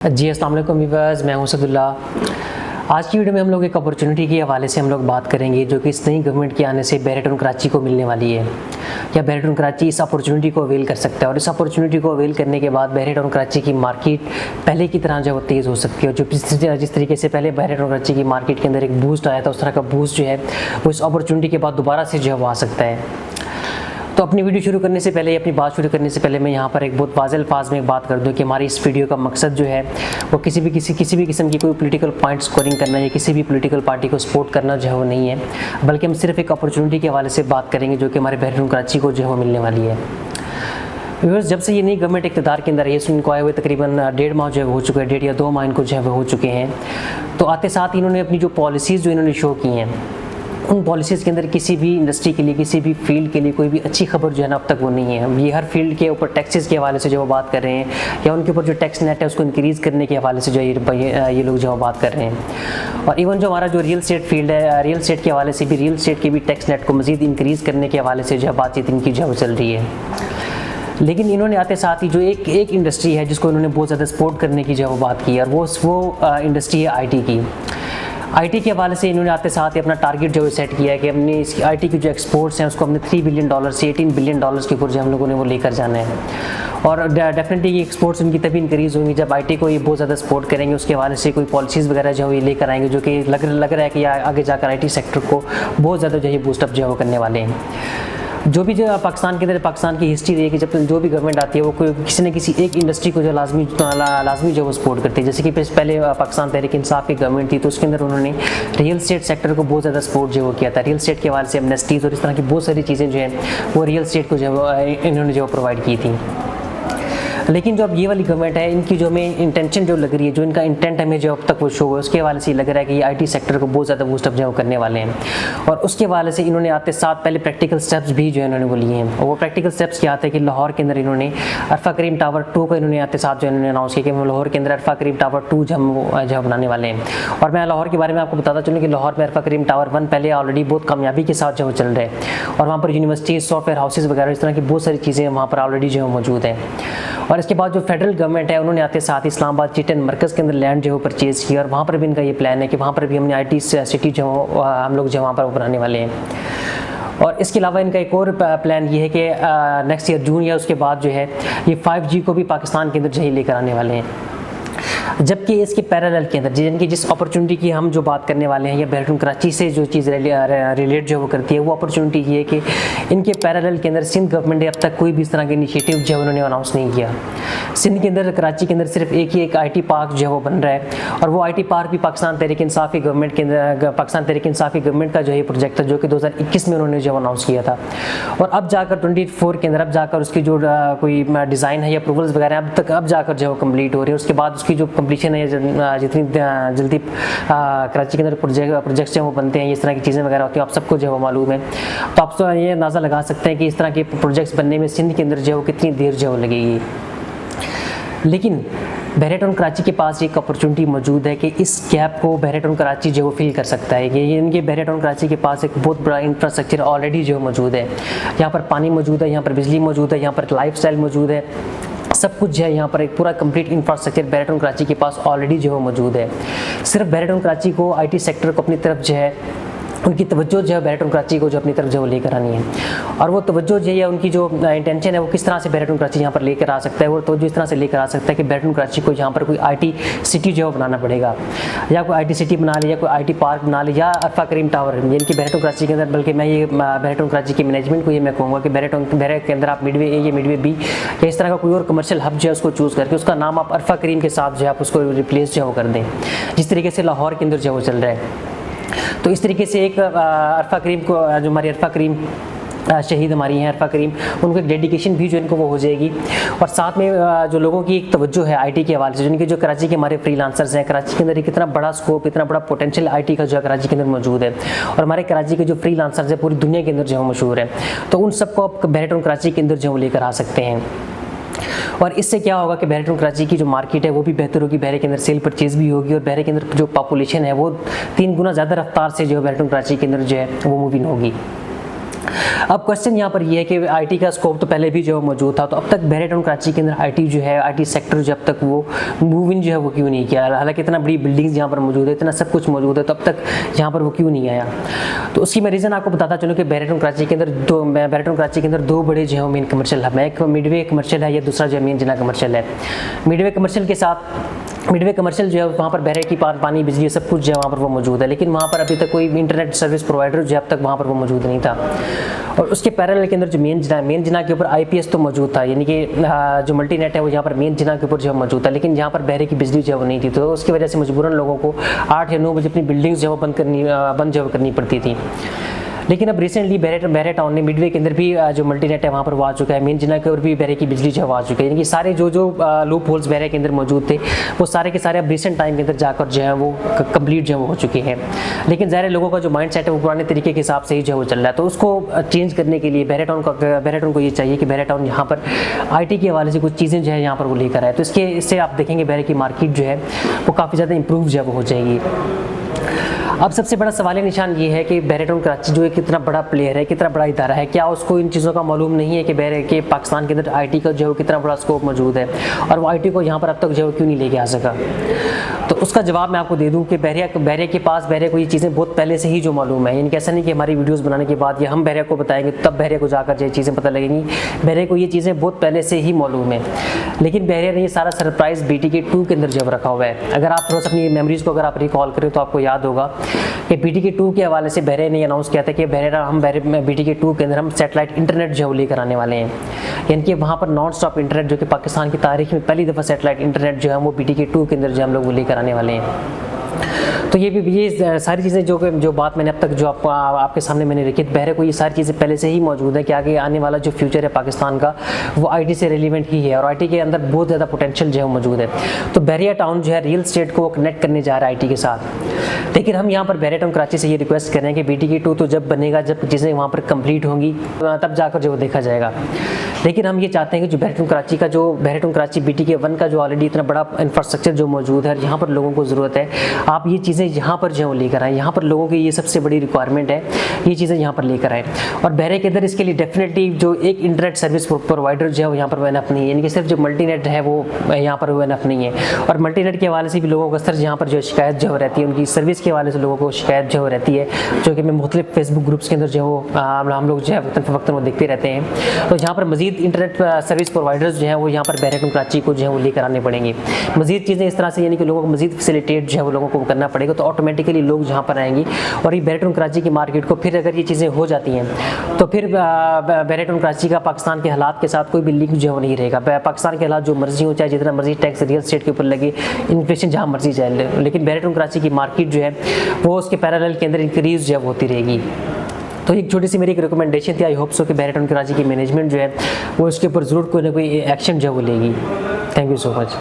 जी अस्सलाम वालेकुम व्यूअर्स, मैं हूं सदुल्ला। आज की वीडियो में हम लोग एक अपॉर्चुनिटी के हवाले से हम लोग बात करेंगे जो कि इस नई गवर्नमेंट के आने से बैरिटन कराची को मिलने वाली है। या बैरिटन कराची इस अपॉर्चुनिटी को अवेल कर सकता है और इस अपॉर्चुनिटी को अवेल करने के बाद बैरिटन कराची की मार्केट पहले की तरह जो तेज़ हो सकती है। जो जिस तरीके से पहले बैरिटन कराची की मार्केट के अंदर एक बूस्ट आया था, उस तरह का बूस्ट जो है वो इस अपॉर्चुनिटी के बाद दोबारा से जो है वो आ सकता है। तो अपनी वीडियो शुरू करने से पहले, अपनी बात शुरू करने से पहले मैं यहाँ पर एक बहुत वाज़ेह अल्फाज में एक बात कर दूँ कि हमारी इस वीडियो का मकसद जो है वो किसी भी किस्म की कोई पॉलिटिकल पॉइंट स्कोरिंग करना या किसी भी पॉलिटिकल पार्टी को सपोर्ट करना जो है वो नहीं है, बल्कि हम सिर्फ एक अपॉर्चुनिटी के हवाले से बात करेंगे जो कि हमारे बैरिटन कराची को जो है वो मिलने वाली है। व्यूअर्स, जब से ये नई गवर्नमेंट इक़्तिदार के अंदर है, इनको आए हुए तकरीबन 1.5 माह जो है हो चुके हैं, 1.5 या 2 माह इनको जो है वो हो चुके हैं। तो आते साथ इन्होंने अपनी जो पॉलिसीज़ जो इन्होंने शो की हैं, उन पॉलिसीज़ के अंदर किसी भी इंडस्ट्री के लिए, किसी भी फील्ड के लिए कोई भी अच्छी खबर जो है ना अब तक वो नहीं है। ये हर फील्ड के ऊपर टैक्सेस के हवाले से जो वो बात कर रहे हैं या उनके ऊपर जो टैक्स नेट है उसको इंक्रीज़ करने के हवाले से जो ये लोग जो बात कर रहे हैं। और इवन जो हमारा जो रियल एस्टेट फील्ड है, रियल एस्टेट के हवाले से भी, रियल एस्टेट के भी टैक्स नेट को मज़ीद इंक्रीज़ करने के हवाले से जो बातचीत इनकी जो चल रही है। लेकिन इन्होंने आते साथ ही जो एक इंडस्ट्री है जिसको इन्होंने बहुत ज़्यादा सपोर्ट करने की जो वो बात की है, और वो इंडस्ट्री है आईटी की। आईटी के हवाले से इन्होंने आते साथ ही अपना टारगेट जो है सेट किया है कि हमने इस आईटी के जो एक्सपोर्ट्स हैं उसको हमने $3 बिलियन से $18 बिलियन के ऊपर जो हम लोगों ने वो लेकर जाना है। और डेफिनेटली ये एक्सपोर्ट्स उनकी तभी इंक्रीज़ होंगी जब आईटी को ये बहुत ज़्यादा सपोर्ट करेंगे, उसके हवाले से कोई पॉलिसीज़ वगैरह जो ये लेकर आएंगे, जो कि लग रहा है कि आगे जाकर आईटी सेक्टर को बहुत ज़्यादा जो है बूस्टअप जो है वो करने वाले हैं। जो भी जो पाकिस्तान के अंदर पाकिस्तान की हिस्ट्री रही है कि जब जो भी गवर्नमेंट आती है वो कोई किसी न किसी एक इंडस्ट्री को जो लाजमी जो वो सपोर्ट करती है। जैसे कि पहले पाकिस्तान तहरीक इंसाफ की गवर्नमेंट थी तो उसके अंदर उन्होंने रियल एस्टेट सेक्टर को बहुत ज़्यादा सपोर्ट जो वो किया था। रियल एस्टेट के हवाले से एमनेस्टीज़ और इस तरह की बहुत सारी चीज़ें जो हैं वो रियल एस्टेट को जो इन्होंने जो प्रोवाइड की थी। लेकिन जो अब ये वाली गवर्नमेंट है, इनकी जो हमें इंटेंशन जो लग रही है, जो इनका इंटेंट हमें जो अब तक वो शो है, उसके हवाले से लग रहा है कि ये आईटी सेक्टर को बहुत ज़्यादा बूस्टअप जो करने वाले हैं। और उसके हवाले से इन्होंने आते साथ पहले प्रैक्टिकल स्टेप्स भी जो है इन्होंने वो लिए हैं। और वो प्रैक्टिकल स्टेप्स क्या आते हैं कि लाहौर के अंदर इन्होंने अरफा करीम टावर 2 को इन्होंने आते साथ जो इन्होंने अनाउंस किया कि हम लाहौर के अंदर अरफा करीम टावर 2 जो बनाने वाले हैं। और मैं लाहौर के बारे में आपको बताता चलूँ कि लाहौर में अरफा करीम टावर 1 पहले ऑलरेडी बहुत कामयाबी के साथ जो चल रहे हैं, और वहाँ पर यूनिवर्सिटीज़, सॉफ्टवेयर हाउसेज़ वगैरह इस तरह की बहुत सारी चीज़ें वहाँ पर ऑलरेडी जो मौजूद हैं। और इसके बाद जो फेडरल गवर्नमेंट है उन्होंने आते साथ इस्लामाबाद चिटन मरकज़ के अंदर लैंड जो परचेज़ किया, और वहाँ पर भी इनका ये प्लान है कि वहाँ पर भी हमने आईटी सिटी जो हम लोग जो वहाँ पर बनाने वाले हैं। और इसके अलावा इनका एक और प्लान ये है कि नेक्स्ट ईयर जून या उसके बाद जो है ये 5G को भी पाकिस्तान के अंदर जो लेकर आने वाले हैं। जबकि इसके पैरेलल के अंदर जिनकी जिस अपॉर्चुनिटी की हम जो बात करने वाले हैं या बैरिटन कराची से जो चीज़ रिलेट जो वो करती है, वो अपॉर्चुनिटी ये है कि इनके पैरेलल के अंदर सिंध गवर्नमेंट ने अब तक कोई भी इस तरह के इनिशिएटिव जो है उन्होंने अनाउंस नहीं किया। सिंध के अंदर, कराची के अंदर सिर्फ एक आईटी पार्क जो है वो बन रहा है, और वो आईटी पार्क भी पाकिस्तान तहरीक इंसाफ की गवर्नमेंट के अंदर, पाकिस्तान तहरीक इंसाफ की गवर्नमेंट का जो है प्रोजेक्ट था, जो कि 2021 में उन्होंने जो अनाउंस किया था। और अब जाकर 24 के अंदर अब जाकर उसकी जो कोई डिज़ाइन है या अप्रूवल्स वगैरह अब जाकर जो है कम्प्लीट हो रही है। उसके बाद उसकी जो कम्प्लीशन है, जितनी जल्दी कराची के अंदर प्रोजेक्ट्स जो वो बनते हैं, इस तरह की चीज़ें वगैरह होती हैं, आप सबको जो है वो मालूम है। तो आप तो ये अंदाज़ा लगा सकते हैं कि इस तरह के प्रोजेक्ट्स बनने में सिंध के अंदर जो है कितनी देर जो लगेगी। लेकिन बैरिटन कराची के पास एक अपॉर्चुनिटी मौजूद है कि इस गैप को बैरिटन कराची जो फिल कर सकता है। कि इनके बैरिटन कराची के पास एक बहुत बड़ा इंफ्रास्ट्रक्चर ऑलरेडी जो मौजूद है। यहाँ पर पानी मौजूद है, यहाँ पर बिजली मौजूद है, यहाँ पर लाइफस्टाइल मौजूद है, सब कुछ जो है यहाँ पर एक पूरा कंप्लीट इंफ्रास्ट्रक्चर बैरिटन कराची के पास ऑलरेडी जो है मौजूद है। सिर्फ बैरिटन कराची को, आईटी सेक्टर को अपनी तरफ जो है उनकी तवज्जो जो है बैरिटन कराची को जो अपनी तरफ जो लेकर आनी है, और वो तवज्जो जो है उनकी जो इंटेंशन है वो किस तरह से बैरिटन कराची यहाँ पर लेकर आ सकता है। वो तवज्जो इस तरह से लेकर आ सकता है कि बैरिटन कराची को यहाँ पर कोई आईटी सिटी जो है बनाना पड़ेगा, या कोई आईटी सिटी बना ले, या कोई आईटी पार्क बना ले, या अरफा करीम टावर, यानी कि बैरिटन कराची के अंदर। बल्कि मैं ये बैरिटन कराची की मैनेजमेंट को ये मैं कहूँगा कि बैरिटन के अंदर आप मिडवे ए या मिडवे बी या इस तरह का कोई और कमर्शियल हब जो है उसको चूज़ करके उसका नाम आप अरफा करीम के साथ जो है आप उसको रिप्लेस जो कर दें, जिस तरीके से लाहौर के अंदर जो वो चल रहा है। तो इस तरीके से एक अरफा करीम को, जो हमारी अरफा करीम शहीद हमारी हैं अरफा करीम, उनको एक डेडिकेशन भी जो इनको वो हो जाएगी। और साथ में जो लोगों की एक तवज्जो है आईटी के हवाले से, जिनके जो कराची के हमारे फ्रीलांसर्स हैं, कराची के अंदर एक इतना बड़ा स्कोप, इतना बड़ा पोटेंशियल आईटी का जो है कराची के अंदर मौजूद है, और हमारे कराची के जो फ्रीलांसर्स हैं पूरी दुनिया के अंदर जो है मशहूर है। तो उन सबको आप बैरिटन कराची के अंदर जो लेकर आ सकते हैं। और इससे क्या होगा कि बैरिटन कराची की जो मार्केट है वो भी बेहतर होगी, बहरे के अंदर सेल परचेज भी होगी, और बहरे के अंदर जो पॉपुलेशन है वो 3 गुना ज़्यादा रफ्तार से जो बैरिटन कराची के अंदर जो है वो मूविंग होगी। अब क्वेश्चन यहाँ पर ये है कि आईटी का स्कोप तो पहले भी जो मौजूद था, तो अब तक बैरेटन और कराची के अंदर आईटी जो है, आईटी सेक्टर जो अब तक वो मूव इन जो है वो क्यों नहीं किया। हालांकि इतना बड़ी बिल्डिंग्स यहाँ पर मौजूद है, इतना सब कुछ मौजूद है, तो अब तक यहाँ पर वो क्यों नहीं आया। तो उसकी मैं रीज़न आपको बताता चलूँ कि बैरेटन कराची के अंदर दो बड़े जो है मेन कमर्शियल हब है। एक मिडवे कमर्शियल है, या दूसरा जो मेन जिना कमर्शियल है। मिडवे कमर्शियल जो है वहाँ पर बहरे की पानी बिजली सब कुछ जो है वहाँ पर वो मौजूद है, लेकिन वहाँ पर अभी तक कोई इंटरनेट सर्विस प्रोवाइडर जो है अब तक वहाँ पर वो मौजूद नहीं था। और उसके पैरेलल के अंदर जो मेन जिना के ऊपर आईपीएस तो मौजूद था, यानी कि जो मल्टीनेट है वो यहाँ पर मेन जिना के ऊपर जो है मौजूद था, लेकिन यहाँ पर बहरे की बिजली जो है वो नहीं थी। तो उसकी वजह से मजबूरन लोगों को 8 या 9 बजे अपनी बिल्डिंग्स जो है बंद जो करनी पड़ती थी। लेकिन अब रिसेंटली बहरे टाउन ने मिडवे के अंदर भी जो मल्टीनेट है वहाँ पर वो आ चुका है, मेन जिना के ऊपर भी बहरे की बिजली जो है आ चुकी है। यानी कि सारे जो लूप होल्स बहरे के अंदर मौजूद थे वो सारे के सारे अब रिसेंट टाइम के अंदर जाकर जो है वो कंप्लीट जो है वो हो चुके हैं। लेकिन ज़ाहिर लोगों का जो माइंड सेट है वो पुराने तरीके के हिसाब से ही जो है वो चल रहा है। तो उसको चेंज करने के लिए बहरे टाउन को ये चाहिए कि बहरे टाउन यहाँ पर आईटी के हवाले से कुछ चीज़ें जो है यहाँ पर वो लेकर आए। तो इससे आप देखेंगे बहरे की मार्केट जो है वो काफ़ी ज़्यादा इंप्रूव जो है वो हो जाएगी। अब सबसे बड़ा सवाल निशान ये है कि बैरेटन कराची जो है कितना बड़ा प्लेयर है, कितना बड़ा इदारा है, क्या उसको इन चीज़ों का मालूम नहीं है कि बहरे के पाकिस्तान के अंदर आईटी का जो है कितना बड़ा स्कोप मौजूद है, और वो आईटी को यहाँ पर अब तक जो है क्यों नहीं लेके आ सका। तो उसका जवाब मैं आपको दे दूँ कि बहरे को ये चीज़ें बहुत पहले से ही जो मालूम है। यानी ऐसा नहीं कि हमारी वीडियोज़ बनाने के बाद या हम बहरे को बताएंगे तब बहरे को जाकर जो चीज़ें पता लगेंगी। बहरे को ये चीज़ें बहुत पहले से ही मालूम है, लेकिन बहरे ने ये सारा सरप्राइज़ BTK 2 के अंदर जब रखा हुआ है। अगर आप थोड़ा सा अपनी मेमोरीज़ को अगर आप रिकॉल करें तो आपको याद होगा कि BTK 2 के हवाले से बहरे ने अनाउंस किया था कि BTK 2 के अंदर हम सैटेलाइट इंटरनेट जो लेकर आने वाले हैं। यानी कि वहाँ पर नॉन स्टॉप इंटरनेट जो कि पाकिस्तान की तारीख में पहली दफ़ा सैटेलाइट इंटरनेट जो है वो BTK 2 के अंदर जो हम लोग वो लेकर आने वाले हैं। तो ये सारी चीज़ें जो बात मैंने अब तक जो आपके सामने मैंने रखी, बहरे को ये सारी चीज़ें पहले से ही मौजूद है कि आगे आने वाला जो फ्यूचर है पाकिस्तान का वो आईटी से रिलेवेंट ही है, और आईटी के अंदर बहुत ज़्यादा पोटेंशियल जो है मौजूद है। तो बहरिया टाउन जो है रियल स्टेट को कनेक्ट करने जा रहा है आईटी के साथ। लेकिन हम यहाँ पर बहरिया टाउन कराची से ये रिक्वेस्ट कर रहे हैं कि BTK 2 तो जब बनेगा, जब चीज़ें वहाँ पर कंप्लीट होंगी तब जाकर जो देखा जाएगा। लेकिन हम ये चाहते हैं कि जो बहरिया टाउन कराची BTK 1 का जो ऑलरेडी इतना बड़ा इंफ्रास्ट्रक्चर जो मौजूद है, यहाँ पर लोगों को ज़रूरत है, आप ये चीज़ें यहाँ पर जो लेकर आए। यहाँ पर लोगों की ये सबसे बड़ी रिक्वायरमेंट है, ये चीज़ें यहाँ पर लेकर आए। और बहरे के अंदर इसके लिए डेफिनेटली जो एक इंटरनेट सर्विस प्रोवाइडर जो है वो यहाँ पर इनफ नहीं है, यानी कि सिर्फ जो मल्टीनेट है वो यहाँ पर वो इनफ नहीं है। और मल्टीनेट के हवाले से भी लोगों को सर यहाँ पर जो शिकायत जो रहती है, उनकी सर्विस के हवाले से लोगों को शिकायत जो रहती है, जो कि मैं मुख्तलिफ फेसबुक ग्रुप्स के अंदर जो हम लोग जो है वक्तन वो देखते रहते हैं। तो यहाँ पर मजीद इंटरनेट सर्विस प्रोवाइडर्स जो है वो यहाँ पर बहरे कराची को जो है वो लेकर आने पड़ेंगे। मजीद चीज़ें इस तरह से, यानी कि लोगों को मजीद फैसिलिटेट जो है वो लोगों को करना पड़ेगा, तो ऑटोमेटिकली लोग जहाँ पर आएंगी। और ये बहरे कराची की मार्केट को फिर अगर ये चीज़ें हो जाती हैं तो फिर बहरे कराची का पाकिस्तान के हालात के साथ कोई भी लिंक जो है नहीं रहेगा। पाकिस्तान के हालात जो मर्जी हो, चाहे जितना मर्जी टैक्स रियल स्टेट के ऊपर लगे, इन्फ्लेशन जहाँ मर्जी जाए, लेकिन बहरे कराची की मार्केट जो है वो उसके पैरेलल के अंदर इंक्रीज जो है होती रहेगी। तो एक छोटी सी मेरी एक रिकमेंडेशन थी, आई होप सो कि बहरे कराची की मैनेजमेंट जो है वो इसके ऊपर ज़रूर कोई ना कोई एक्शन जो है वो लेगी। Thank you so much.